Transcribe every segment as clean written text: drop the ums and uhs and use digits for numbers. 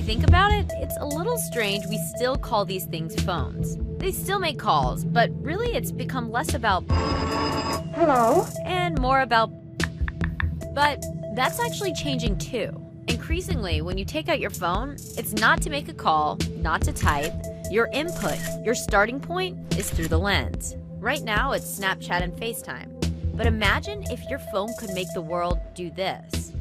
think about it, it's a little strange we still call these things phones. They still make calls, but really it's become less about hello and more about. But that's actually changing too. Increasingly, when you take out your phone, it's not to make a call, not to type. Your input, your starting point, is through the lens. Right now, it's Snapchat and FaceTime. But imagine if your phone could make the world do this,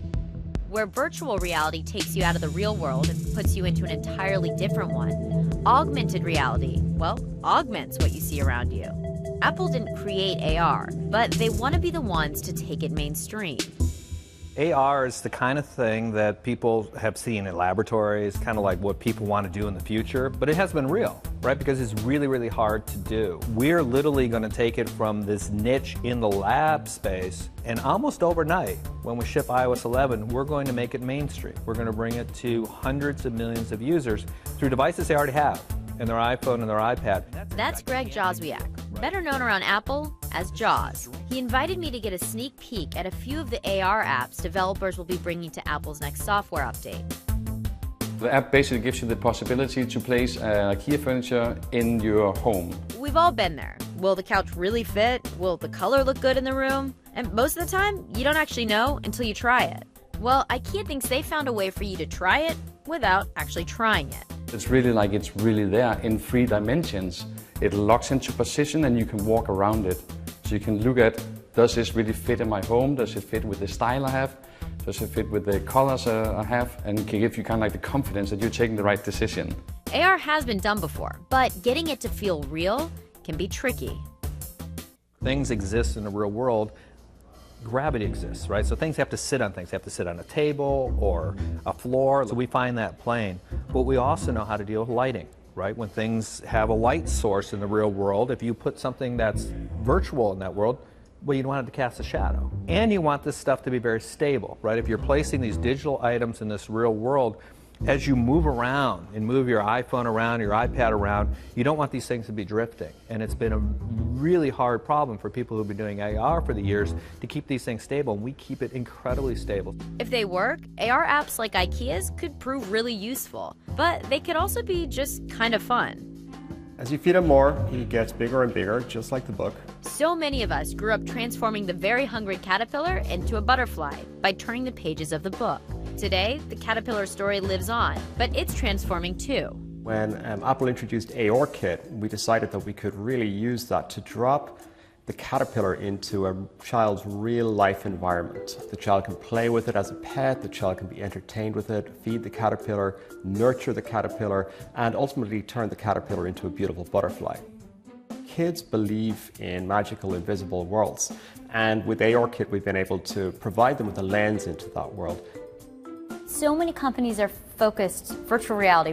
where virtual reality takes you out of the real world and puts you into an entirely different one. Augmented reality, well, augments what you see around you. Apple didn't create AR, but they want to be the ones to take it mainstream. AR is the kind of thing that people have seen in laboratories, kind of like what people want to do in the future, but it hasn't been real, right? Because it's really, really hard to do. We're literally going to take it from this niche in the lab space, and almost overnight, when we ship iOS 11, we're going to make it mainstream. We're going to bring it to hundreds of millions of users through devices they already have in their iPhone and their iPad. That's Greg Joswiak, better known around Apple as Jaws. He invited me to get a sneak peek at a few of the AR apps developers will be bringing to Apple's next software update. The app basically gives you the possibility to place IKEA furniture in your home. We've all been there. Will the couch really fit? Will the color look good in the room? And most of the time, you don't actually know until you try it. Well, IKEA thinks they found a way for you to try it without actually trying it. It's really like it's really there in 3 dimensions. It locks into position and you can walk around it. So you can look at, does this really fit in my home? Does it fit with the style I have? Does it fit with the colors I have? And it can give you kind of like the confidence that you're taking the right decision. AR has been done before, but getting it to feel real can be tricky. Things exist in the real world. Gravity exists, right? So things have to sit on things. They have to sit on a table or a floor. So we find that plane. But we also know how to deal with lighting, right? When things have a light source in the real world, if you put something that's virtual in that world, well, you don't want it to cast a shadow. And you want this stuff to be very stable, right? If you're placing these digital items in this real world, as you move around and move your iPhone around, your iPad around, you don't want these things to be drifting. And it's been a really hard problem for people who've been doing AR for the years to keep these things stable, and we keep it incredibly stable. If they work, AR apps like IKEA's could prove really useful, but they could also be just kind of fun. As you feed him more, he gets bigger and bigger, just like the book. So many of us grew up transforming the very hungry caterpillar into a butterfly by turning the pages of the book. Today, the caterpillar story lives on, but it's transforming too. When Apple introduced ARKit, we decided that we could really use that to drop the caterpillar into a child's real life environment. The child can play with it as a pet, the child can be entertained with it, feed the caterpillar, nurture the caterpillar, and ultimately turn the caterpillar into a beautiful butterfly. Kids believe in magical, invisible worlds, and with ARKit we've been able to provide them with a lens into that world. So many companies are focused virtual reality,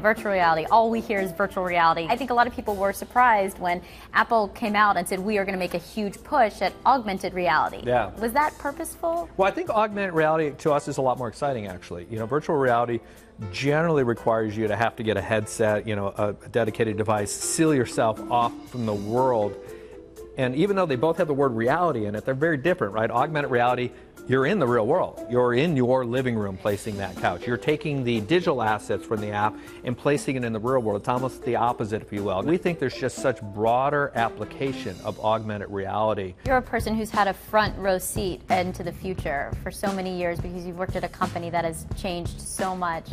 all we hear is virtual reality. I think a lot of people were surprised when Apple came out and said we are going to make a huge push at augmented reality. Yeah. Was that purposeful? Well, I think augmented reality to us is a lot more exciting, actually. You know, virtual reality generally requires you to have to get a headset, you know, a dedicated device, seal yourself off from the world. And even though they both have the word reality in it, they're very different, right? Augmented reality, you're in the real world. You're in your living room placing that couch. You're taking the digital assets from the app and placing it in the real world. It's almost the opposite, if you will. We think there's just such broader application of augmented reality. You're a person who's had a front row seat into the future for so many years because you've worked at a company that has changed so much.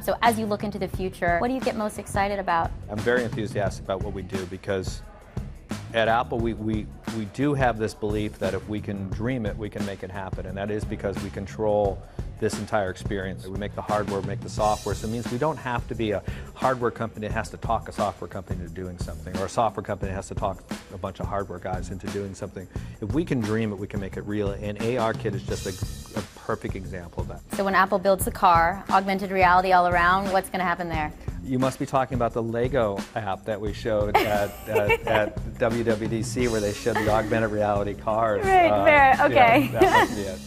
So as you look into the future, what do you get most excited about? I'm very enthusiastic about what we do because at Apple, we do have this belief that if we can dream it, we can make it happen. And that is because we control this entire experience. We make the hardware, we make the software. So it means we don't have to be a hardware company that has to talk a software company into doing something, or a software company that has to talk a bunch of hardware guys into doing something. If we can dream it, we can make it real. And ARKit is just a perfect example of that. So when Apple builds the car, augmented reality all around, what's going to happen there? You must be talking about the Lego app that we showed at WWDC, where they showed the augmented reality cars. Right, fair, okay. Yeah, that must be it.